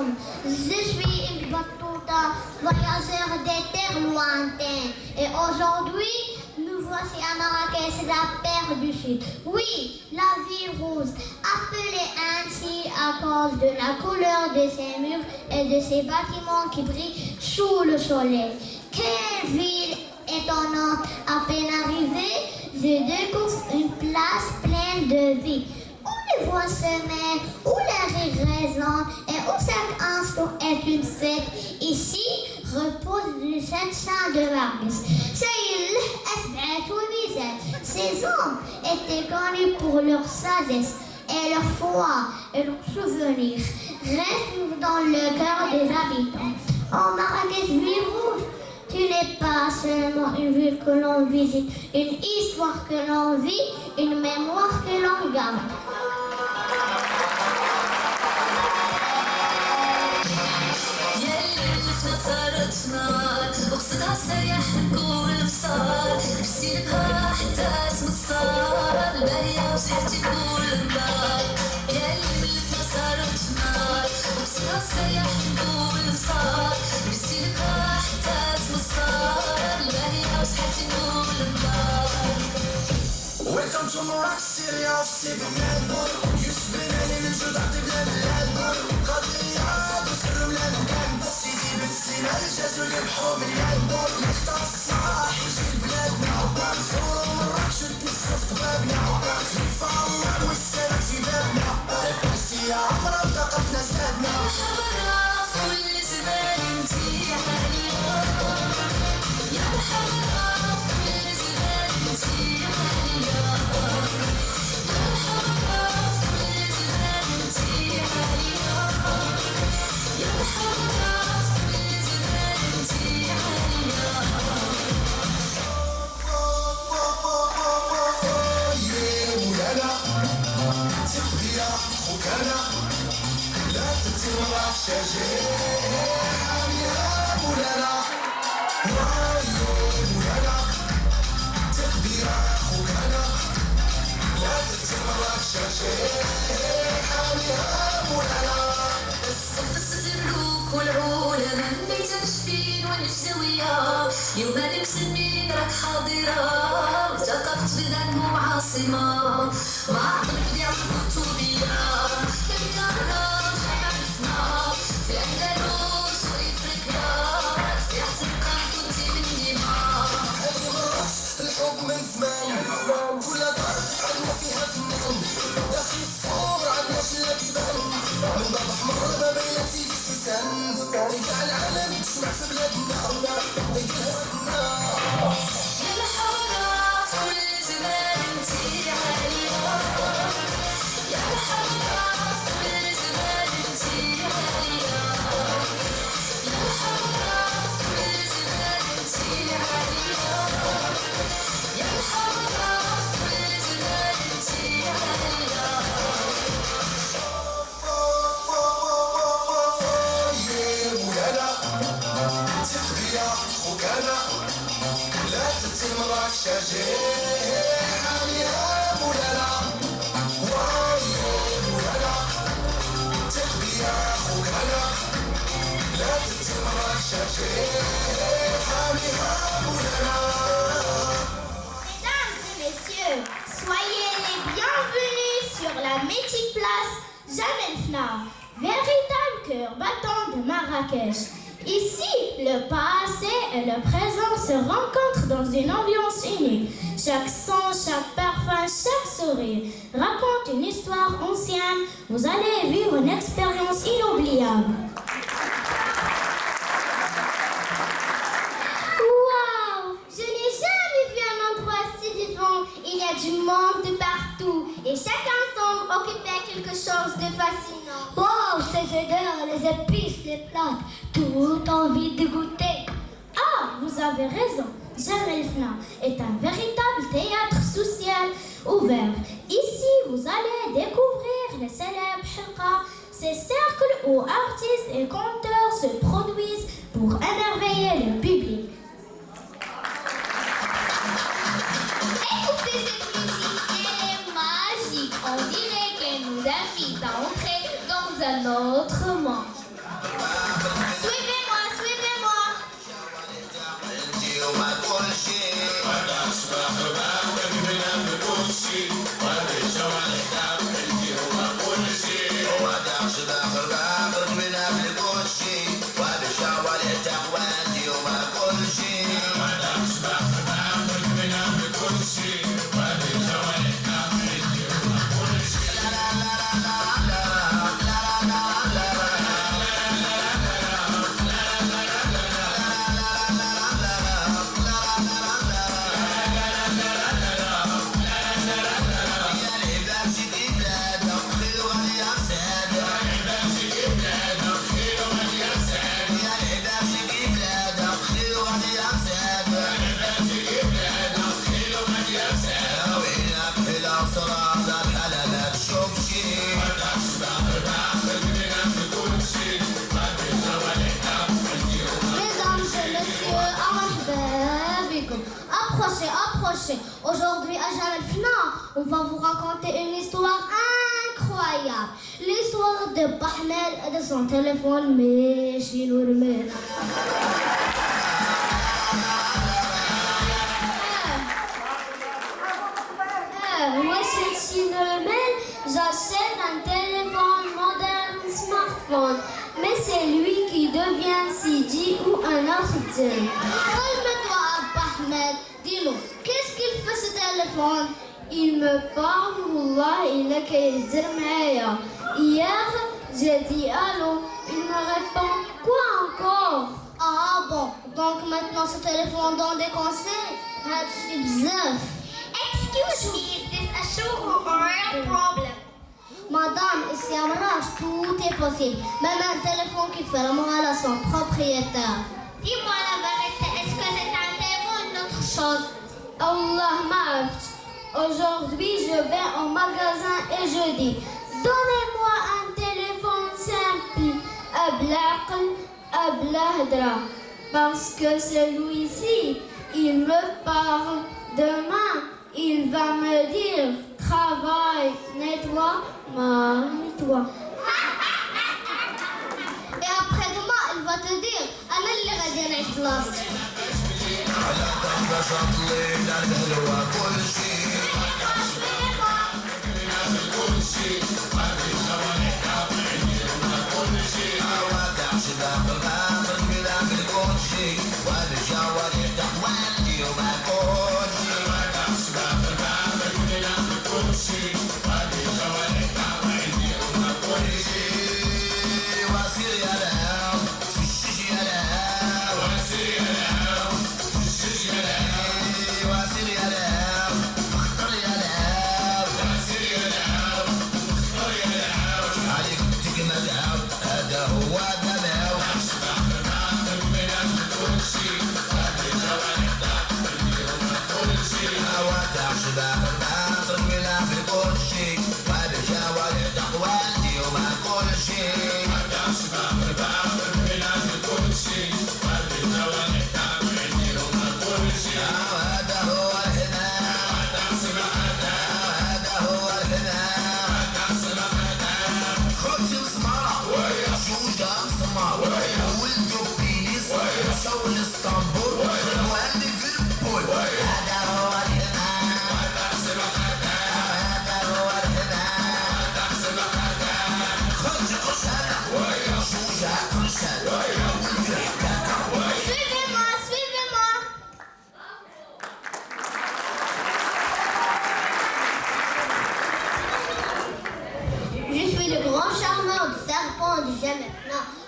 monde. Je suis une Batuta, voyageur des terres lointaines. Et aujourd'hui, nous voici à Marrakech, la perle du Sud. Oui, la ville rose, appelée ainsi à cause de la couleur de ses murs et de ses bâtiments qui brillent sous le soleil. Quelle ville étonnante! À peine arrivée, je découvre une place pleine de vie, où les voix se mêlent, où les rires résonnent et où chaque instant est une fête. Ici repose le saint de Marrakech. Ces hommes étaient connus pour leur sagesse et leur foi et leurs souvenirs restent dans le cœur des habitants. En Marrakech, ville rouge, tu n'es pas seulement une ville que l'on visite, une histoire que l'on vit, une mémoire que l'on garde. وقصدها سريع نقول البصار بسيبها حتى اسم الصار الباهية وصحتي كل النار يا اللي ملفنا صارت نار وقصدها سريع نقول البصار بسيبها حتى اسم الصار الباهية وصحتي كل النار. Welcome to Morocco, Syria of Civil Man. يوسف بن علي من جود عطي بلاد العالم قضية وسر بلاد الكان سيدي بن سينا الجزر ذبحو مليان اللي اختار الصح يجي لبلادنا زورو مراكش وتنسوا في طبابنا خليفة الله والسلام في بابنا بس يا عمرها وثقفنا زادنا حمرا في كل زمان انتي غالية يا حمرا في كل زمان انتي غالية يا حمرا في كل زمان انتي غالية يا حمرا في كل زمان انتي غالية. تقضية وكان لا تتمرح شجاع يا مولانا وايو مولانا تقضية وكان لا تتمرح شجاع يا مولانا قصة الملوك والعلماء اللي تنشفين والنفسوية يوم اللي مسلمين راك حاضرة وثقافة بلدانهم عاصمة مع الطريق ديال الكتبية للنهار عرفنا في الأندلس وإفريقيا فيها تبقى كنتي من ديما. هذه مراش الحب من زمان كل دار عندنا فيها فنان داخل الصبر عندنا شلا كيبان من باب أحمر ما بين سيدي السيسان كاع العالم تجمع في بلادنا دايرها سنة يا الحمرا في كل زمان انتي غالية يا الحمرا في كل زمان انتي غالية يا الحمرا في كل زمان انتي غالية يا الحمرا في كل زمان انتي غالية. تقضية وكان لا تتمرك شجاع يا مولانا وايو مولانا تقضية وكان لا تتمرك شجاع يا مولانا. Mesdames et messieurs, soyez les bienvenus sur la mythique place Jamel Fna, véritable cœur battant de Marrakech. Ici, le passé et le présent se rencontrent dans une ambiance unique. Chaque son, chaque parfum, chaque sourire raconte une histoire ancienne. Vous allez vivre une expérience inoubliable. Waouh! Je n'ai jamais vu un endroit si vivant. Il y a du monde de partout et chacun semble occuper quelque chose de fascinant. Wow! Ces odeurs, les épices, les plats, tout envie de goûter. Ah! Vous avez raison. Jamel Fna est un véritable théâtre social ouvert. Ici, vous allez découvrir les célèbres Hilqa, ces cercles où artistes et conteurs se produisent pour émerveiller le public. Écoutez cette musique, elle est magique. On dirait qu'elle nous invite à entrer dans un autre monde. marché. Aujourd'hui, à Jalal Fna, on va vous raconter une histoire incroyable. L'histoire de Ahmed et de son téléphone, mais chez normal. Moi, chez normal, j'achète un téléphone moderne smartphone. Mais c'est lui qui devient CD ou un autre thème. Calme-toi, Ahmed. Dis-nous, qu'est-ce qu'il fait ce téléphone? Il me parle, Wallah, il a qu'à dire Maya. Hier, j'ai dit allô. Il me répond quoi encore? Ah bon, donc maintenant ce téléphone donne des conseils? Excuse me, is this a show or a real problem? Madame, ici à Marrakech, tout est possible. Même un téléphone qui fait la morale à son propriétaire. Dis-moi la vérité, est-ce que c'est un téléphone ou autre chose? Allah ma'af. Aujourd'hui, je vais au magasin et je dis donnez-moi un téléphone simple, ablaql, ablahadra. Parce que celui-ci, il me parle. Demain, il va me dire travaille, nettoie, nettoie. Et après-demain, il va te dire أنا اللي غادي نعيش بلاصتك.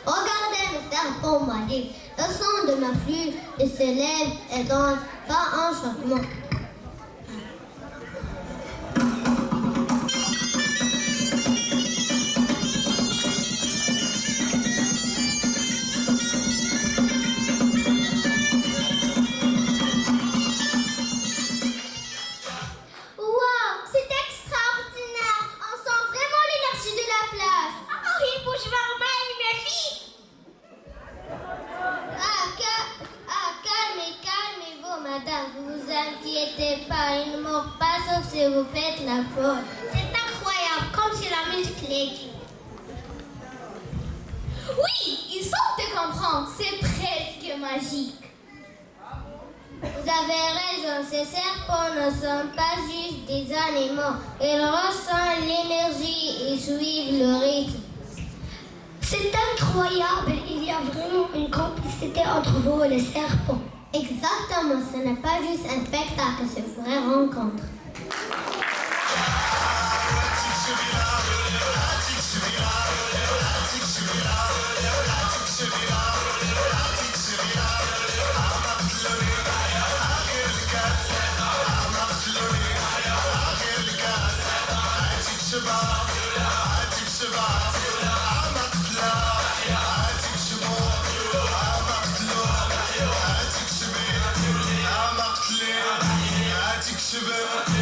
Regardez le serpent magique, le son de ma flûte, il se lève et danse, pas un changement. Si vous faites la faute. C'est incroyable, comme si la musique l'est dit. Oui, ils sont de comprendre, c'est presque magique. Vous avez raison, ces serpents ne sont pas juste des animaux. Ils ressentent l'énergie et suivent le rythme. C'est incroyable, il y a vraiment une complicité entre vous et les serpents. Exactement, ce n'est pas juste un spectacle, c'est une vraie rencontre. Shiver.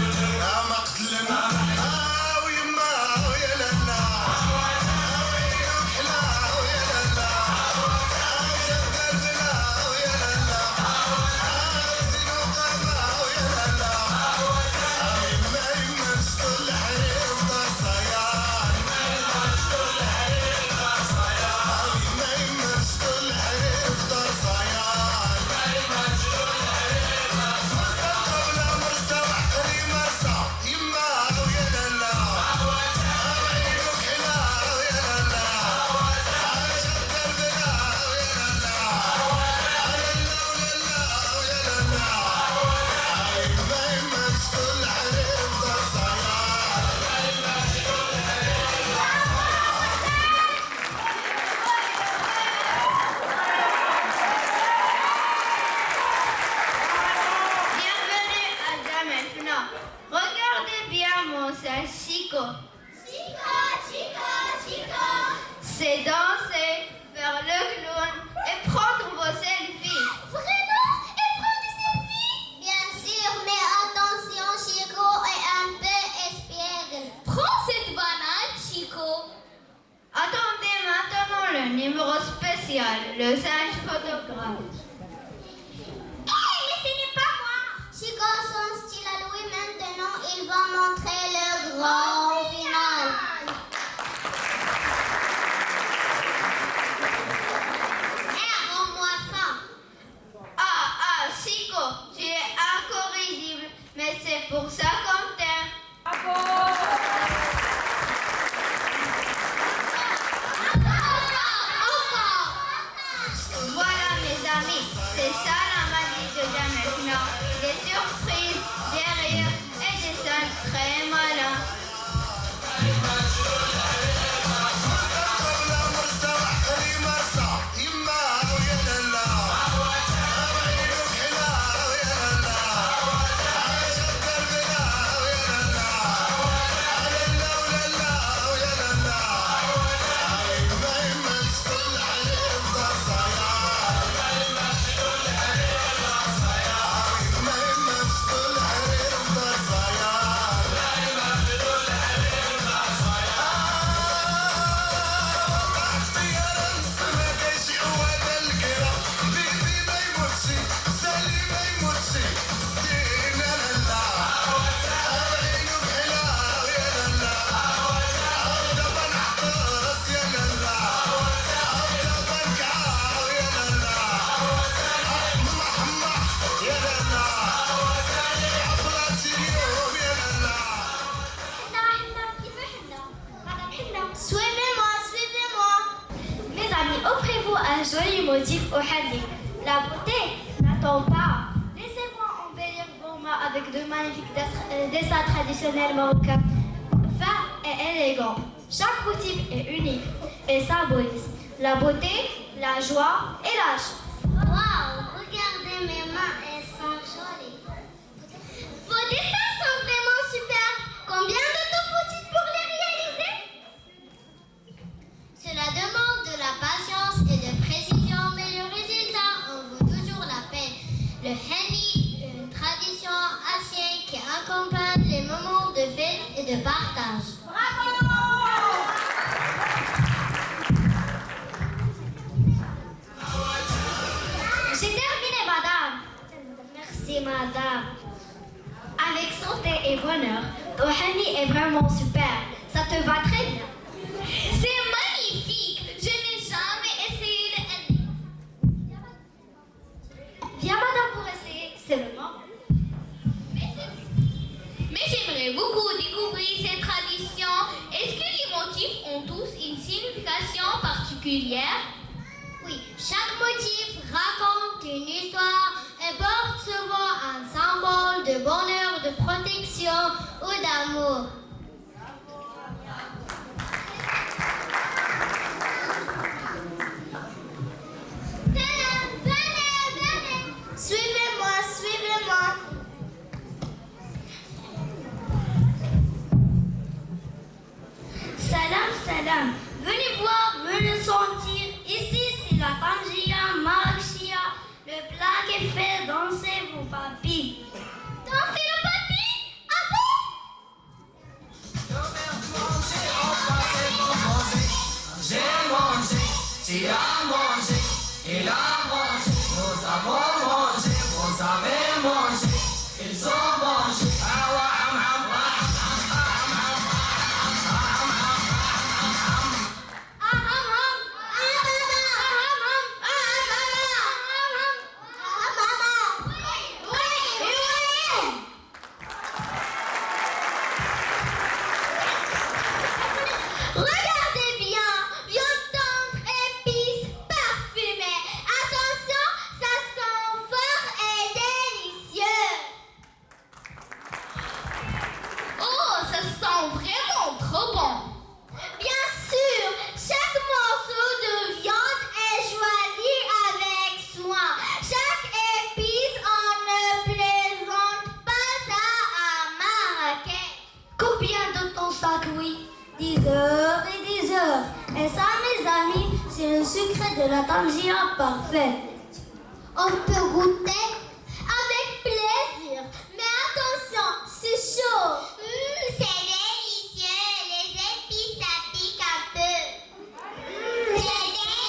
un numéro spécial, le singe photographe. Mais ce n'est pas moi. Chico, son style à Louis, maintenant il va montrer le grand final. Rends-moi ça. Ah, Chico, tu es incorrigible, mais c'est pour ça qu'on t'aime. Voilà mes amis, c'est ça la magie de Jamel. Non, des surprises, des rires et des scènes très malins. Un joli motif au hadith. La beauté n'attend pas. Laissez-moi embellir vos mains avec de magnifiques dessins traditionnels marocains, fins et élégants. Chaque motif est unique et symbolise la beauté, la joie et l'âge. Waouh, regardez mes mains, elles sont jolies. Vos dessins sont vraiment super. Combien de temps faut-il pour les réaliser? Cela demande de la patience et de précision, mais le résultat en vaut toujours la peine. Le henni, une tradition ancienne qui accompagne les moments de fête et de partage. Bravo! J'ai terminé, madame. Merci, madame. Avec santé et bonheur, ton henni est vraiment super. Ça te va très bien. C'est magnifique. Je n'ai jamais essayé le henni. Viens, madame, pour essayer. C'est le moment. Mais j'aimerais beaucoup découvrir ces traditions. Est-ce que les motifs ont tous une signification particulière? Oui, chaque motif raconte une histoire et porte souvent un symbole de bonheur, de protection ou d'amour. Venez. Suivez-moi. Salam. Venez voir, venez sentir. Ici, c'est la Tangia Marxia. Le plat qui fait danser vos papilles. Danser le papy? Ah bon? J'ai mangé, tu as mangé, il a mangé, nous avons mangé, vous avez mangé, ils ont mangé. Regardez bien, viande tendre, épices, parfumées. Attention, ça sent fort et délicieux. Oh, ça sent vraiment trop bon. Bien sûr, chaque morceau de viande est choisi avec soin. Chaque épice, on ne plaisante pas ça à Marrakech. Combien de temps ça cuit? 10 heures et 10 heures. Et ça, mes amis, c'est le secret de la tangia parfaite. On peut goûter avec plaisir. Mais attention, c'est chaud. C'est délicieux. Les épices, ça pique un peu. C'est délicieux.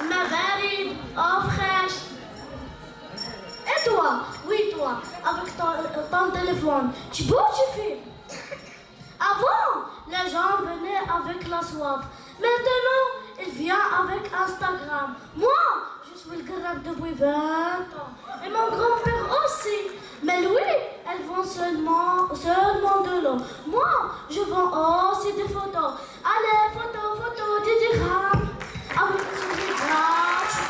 Ma valide, oh fraîche. Et toi, oui toi, avec ton téléphone, tu bois ou tu fumes? Avant, les gens venaient avec la soif. Maintenant, ils viennent avec Instagram. Moi, je suis le grave depuis 20 ans. Et mon grand-père aussi. Mais lui, elles vendent seulement de l'eau. Moi, je vends aussi des photos. Allez, photos, des dirhams. Avec le sourire gratuit.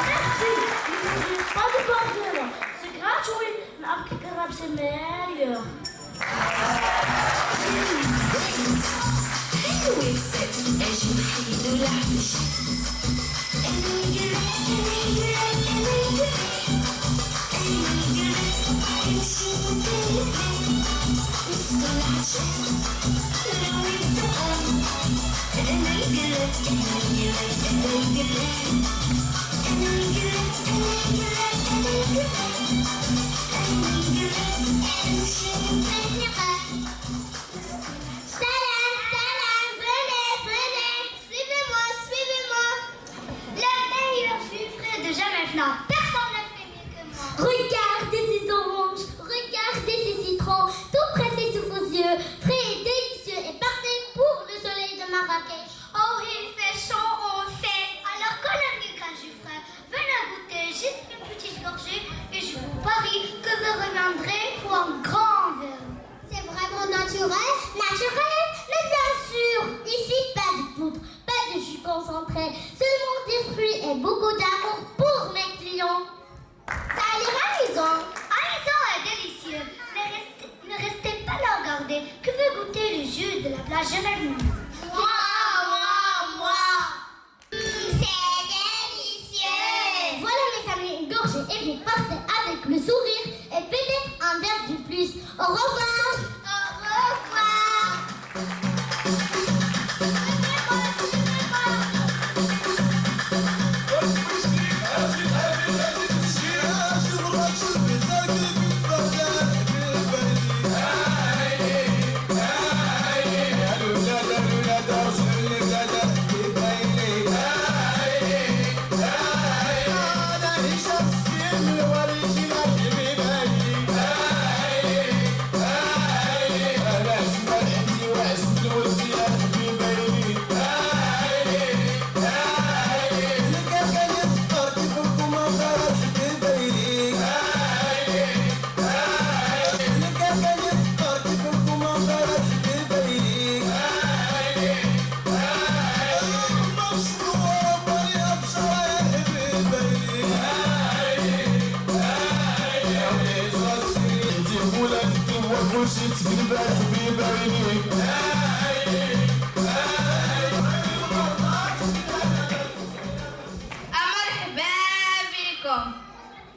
Merci, ne voulez pas de pardon. C'est gratuit, mais avec le grave, c'est meilleur. Personne ne fait mieux que moi. Regardez ces oranges, regardez ces citrons, tout pressés sous vos yeux, frais et délicieux, et partez pour le soleil de Marrakech. Oh, il fait chaud au fait. Alors qu'on a mieux qu'un jus frais, venez goûter juste une petite gorgée, et je vous parie que vous reviendrez pour un grand verre. C'est vraiment naturel? Naturel? Mais bien sûr, ici pas de poudre, pas de jus concentré, seulement des fruits et beaucoup d'amour pour mes clients. Ça a l'air amusant. Amusant et délicieux. Ne restez pas là regarder. Que veut goûter le jus de la plage Genève? Moi. C'est délicieux. Voilà mes amis, une gorgée et vous partez avec le sourire et peut-être un verre de plus. Au revoir. Au revoir.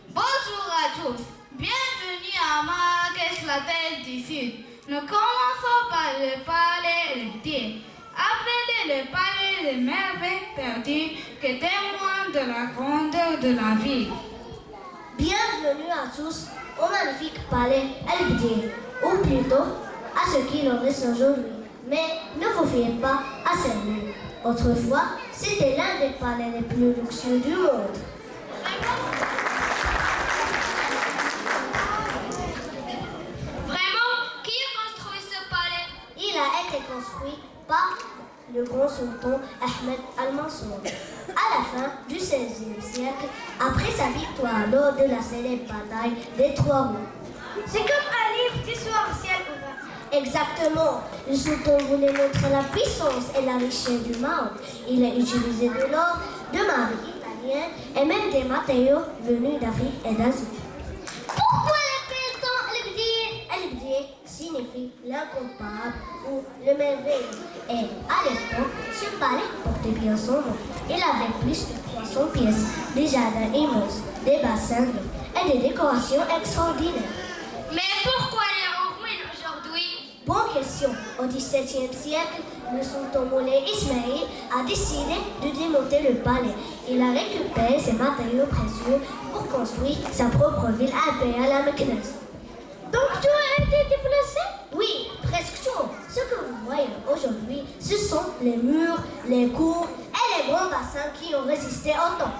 Bonjour à tous, bienvenue à Marrakech, la tête du Sud. Nous commençons par le palais héritier, appelé le palais des merveilles perdues, qui témoigne de la grandeur de la ville. Bienvenue à tous au magnifique palais El-Bdir, ou plutôt à ce qu'il en reste aujourd'hui. Mais ne vous fiez pas à celle-là. Autrefois, c'était l'un des palais les plus luxueux du monde. Vraiment, qui a construit ce palais? Il a été construit par le grand sultan Ahmed Al-Mansour à la fin du XVIe siècle, après sa victoire lors de la célèbre bataille des Trois Roues. C'est comme un livre d'histoire ciel ouvert. Exactement. Le sultan voulait montrer la puissance et la richesse du Maroc. Il a utilisé de l'or, de marbre italienne et même des matériaux venus d'Afrique et d'Asie. Pourquoi les signifie l'incomparable ou le merveilleux. Et à l'époque, ce palais portait bien son nom. Il avait plus de 300 pièces, des jardins immenses, des bassins d'eau et des décorations extraordinaires. Mais pourquoi il est en ruine aujourd'hui? Bonne question. Au XVIIe siècle, le sultan Moulay Ismail a décidé de démonter le palais. Il a récupéré ses matériaux précieux pour construire sa propre ville impériale à Meknès. Donc tout a été déplacé? Oui, presque tout. Ce que vous voyez aujourd'hui, ce sont les murs, les cours et les grands bassins qui ont résisté au temps.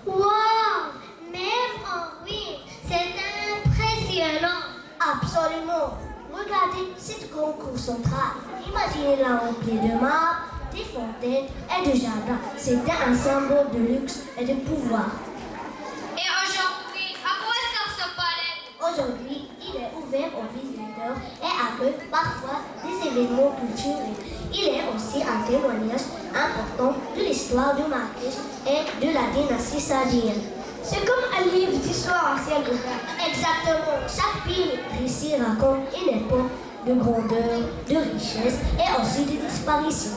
Wow! Même en ruine, c'est impressionnant. Absolument. Regardez cette grande cour centrale. Imaginez-la remplie de marbre, des fontaines et de jardins. C'était un symbole de luxe et de pouvoir. Et aujourd'hui, à quoi sert ce palais? Aujourd'hui, il est ouvert aux visiteurs et accueille parfois des événements culturels. Il est aussi un témoignage important de l'histoire du Marrakech et de la dynastie saadienne. C'est comme un livre d'histoire à ciel ouvert. Exactement. Chaque ville ici raconte une époque de grandeur, de richesse et aussi de disparition.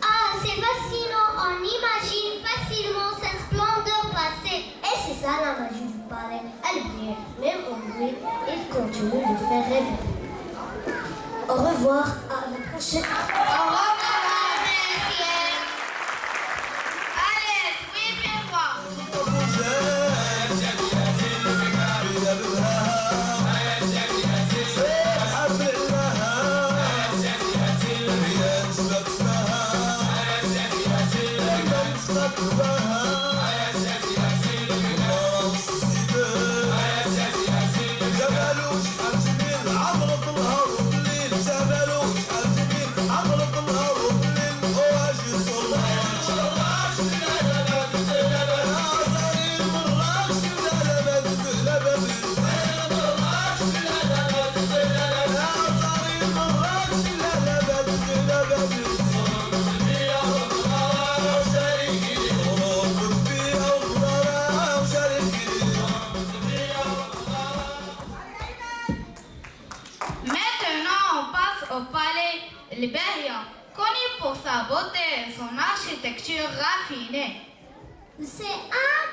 Ah, c'est fascinant. On imagine facilement cette splendeur passée. Et c'est ça la magie du palais. Elle brille, même en nuit, il continue de faire rêver. Au revoir, à la prochaine. Au revoir, messieurs. Allez, oui, viens voir. Au palais Liberia, connu pour sa beauté et son architecture raffinée. C'est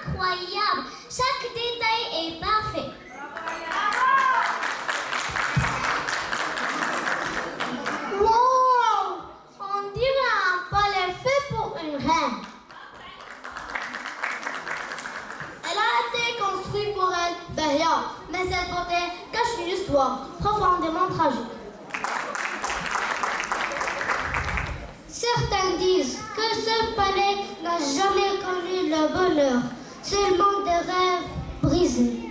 incroyable. Chaque détail est parfait. Wow! On dirait un palais fait pour une reine. Elle a été construite pour elle, Beria, mais cette beauté cache une histoire profondément tragique. Certains disent que ce palais n'a jamais connu le bonheur, seulement des rêves brisés.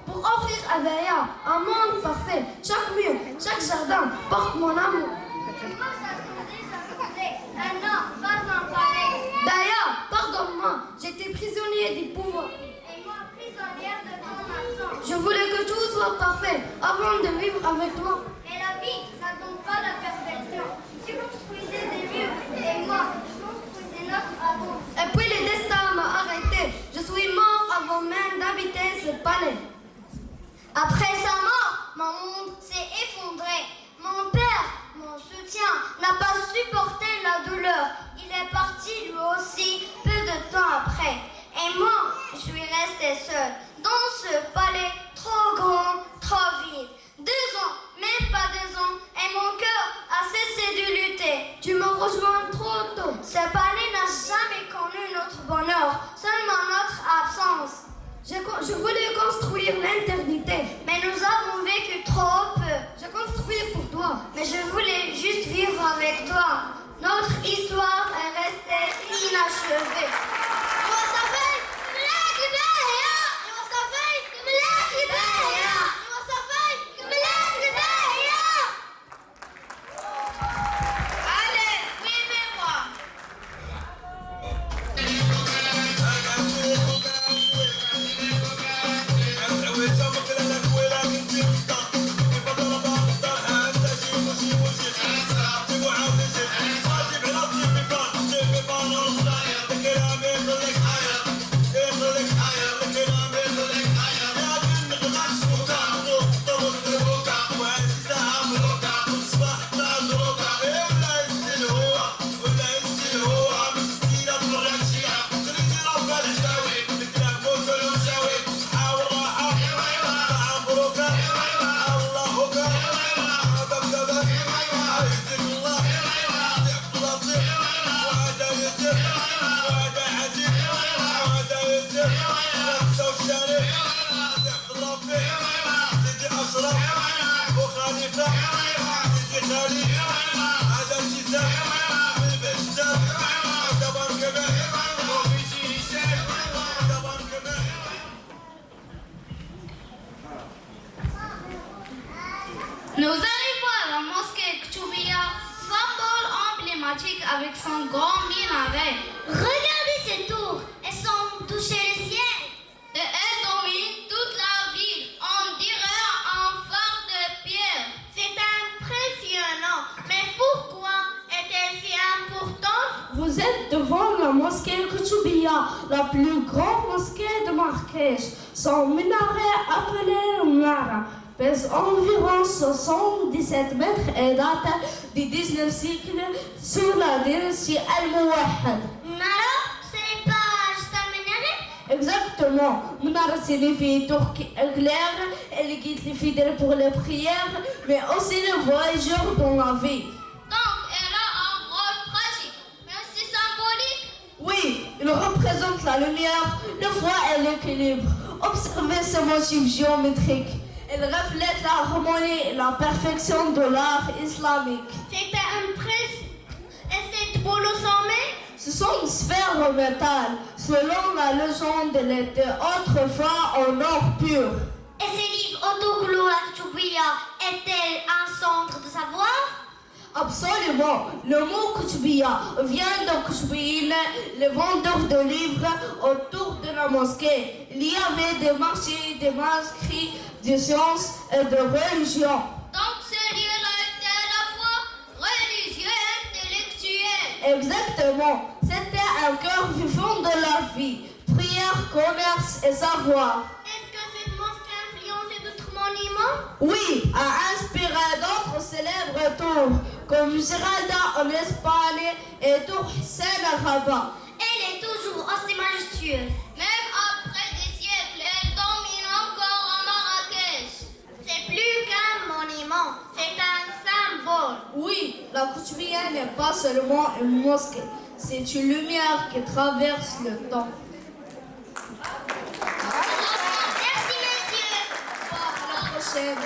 Pour offrir à Beria un monde parfait. Chaque mur, chaque jardin porte mon amour. Beria, pardonne-moi, j'étais prisonnier des pouvoirs. Et moi, prisonnière de ton absence. Je voulais que tout soit parfait avant de vivre avec toi. Mais la vie n'attend pas la perfection. Tu construisais des murs et moi, je construisais notre amour. Et puis le destin m'a arrêté. Je suis mort avant même d'habiter ce palais. Après sa mort, mon monde s'est effondré. Mon père, mon soutien, n'a pas supporté la douleur. Il est parti lui aussi peu de temps après. Et moi, je suis restée seule dans ce palais trop grand, trop vide. 2 ans, même pas 2 ans, et mon cœur a cessé de lutter. Tu me rejoins trop tôt. Ce palais n'a jamais connu notre bonheur, seulement notre absence. Je voulais construire l'éternité. Mais nous avons vécu trop peu. Je construis pour toi. Mais je voulais juste vivre avec toi. Notre histoire est restée inachevée. Nous arrivons à la mosquée Kouchoubia, symbole emblématique avec son grand minaret. Regardez ces tours, elles sont touchées le ciel. Et elle domine toute la ville, on dirait un phare de pierre. C'est impressionnant, mais pourquoi est-elle si importante? Vous êtes devant la mosquée Kouchoubia, la plus grande mosquée de Marrakech. Son minaret appelé Mara pèse environ 77 mètres et date du 19e siècle sous la dynastie Al-Mouwahad. Mara, ce n'est pas juste un minaret? Exactement. Mara signifie tour claire, elle guide les fidèles pour les prières, mais aussi les voyageurs dans la vie. Donc elle a un rôle pratique, mais aussi symbolique. Oui, il représente la lumière, la foi et l'équilibre. Observez ce motif géométrique. Il reflète la harmonie et la perfection de l'art islamique. C'est impressionnant. Et cette boule au sommet? Ce sont des sphères en métal. Selon la légende, elle était autrefois en or pur. Et ces livres autocollants à Kouchoubia est-elle un centre de savoir? Absolument. Le mot Kouchoubia vient de Kouchoubine, les vendeurs de livres autour de la mosquée. Il y avait des marchés, des manuscrits, de sciences et de religion. Donc ce lieu-là était à la fois religieux et intellectuel. Exactement. C'était un cœur vivant de la vie. Prière, commerce et savoir. Est-ce que cette mosquée a influencé d'autres monuments? Oui, a inspiré d'autres célèbres tours, comme Giralda en Espagne et Tour Hussein à Rabat. Elle est toujours aussi majestueuse. Même après des siècles, elle domine encore à Marrakech. C'est plus qu'un monument, c'est un symbole. Oui, la Kouchoubia n'est pas seulement une mosquée, c'est une lumière qui traverse le temps. Merci, messieurs. À la prochaine.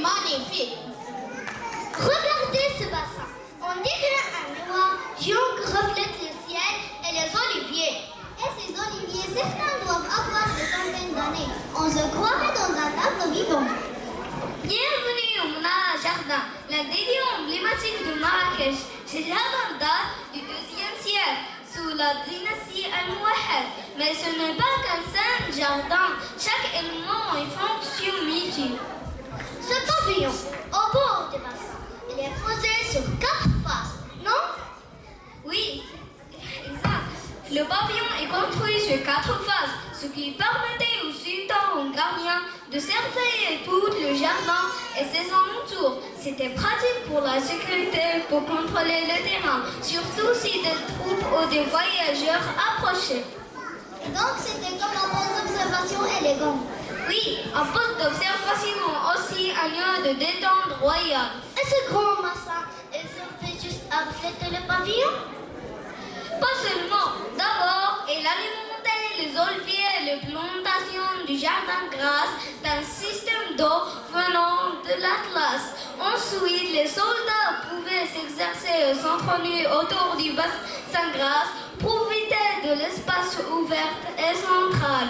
Magnifique. Regardez ce bassin. On dirait un noir géant qui reflète le ciel et les oliviers. Et ces oliviers, certains doivent avoir des centaines d'années. On se croirait dans un tableau vivant. Bienvenue au Munara Jardin, l'un des lieux emblématiques de Marrakech. Ce jardin date du IIe siècle, sous la dynastie Al-Mouwahad. Mais ce n'est pas qu'un simple jardin. Chaque élément a une fonction multiple. Ce pavillon, au bord du bassin, il est posé sur 4 faces, non? Oui, exact. Le pavillon est construit sur 4 faces, ce qui permettait au sultan ou gardien de surveiller tout le jardin et ses alentours. C'était pratique pour la sécurité, pour contrôler le terrain, surtout si des troupes ou des voyageurs approchaient. Donc c'était comme un point d'observation élégant. Oui, un poste d'observation, aussi un lieu de détente royale. Et ce grand bassin, est-ce qu'on fait juste à refléter le pavillon? Pas seulement. D'abord, il alimentait les oliviers et les plantations du jardin grâce d'un système d'eau venant de l'Atlas. Ensuite, les soldats pouvaient s'exercer sans nuit autour du bassin grâce, profiter de l'espace ouvert et central.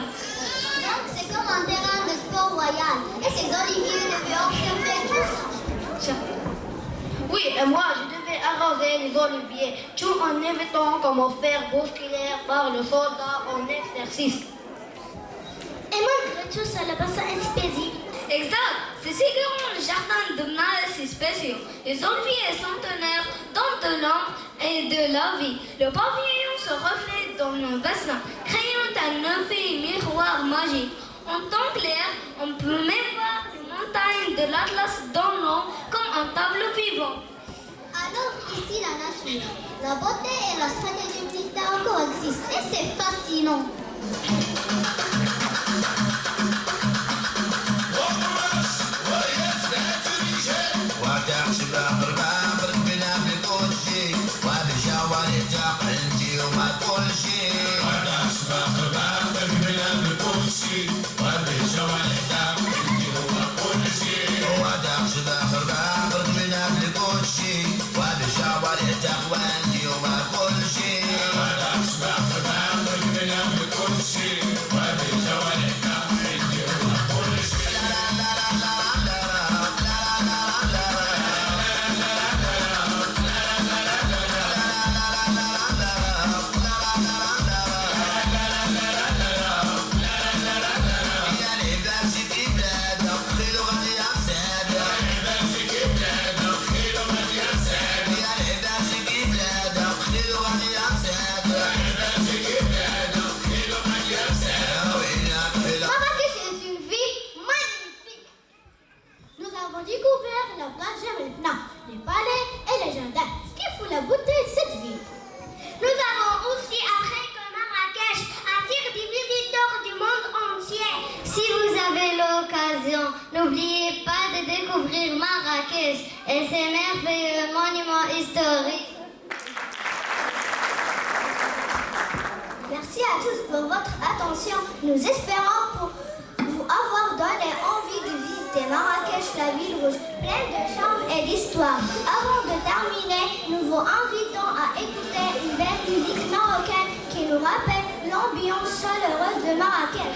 Donc c'est comme un terrain de sport royal. Et ces oliviers devaient observer tous. Oui, et moi, je devais arroser les oliviers, tout en évitant qu'on me faire bousculer par le soldat en exercice. Et malgré tout ça, le bassin est si paisible. Exact, c'est ce que rend le jardin de Mars si spécial. Les oliviers centenaires donnent de l'ombre et de la vie. Le pavillon se reflète dans le bassin, créant un effet miroir magique. En temps clair, on peut même voir les montagnes de l'Atlas dans l'eau comme un tableau vivant. Alors ici, la nature, la beauté et la stratégie militaire coexistent. Et c'est fascinant. N'oubliez pas de découvrir Marrakech et ses merveilleux monuments historiques. Merci à tous pour votre attention. Nous espérons vous avoir donné envie de visiter Marrakech, la ville rouge, pleine de charme et d'histoire. Avant de terminer, nous vous invitons à écouter une belle musique marocaine qui nous rappelle l'ambiance chaleureuse de Marrakech.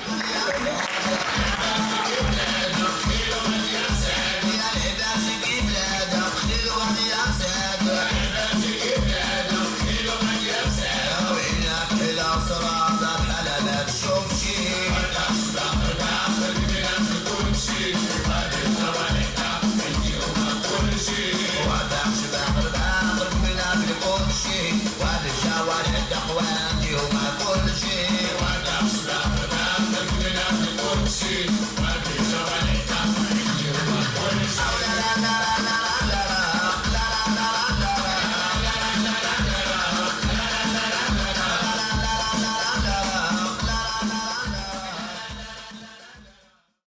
What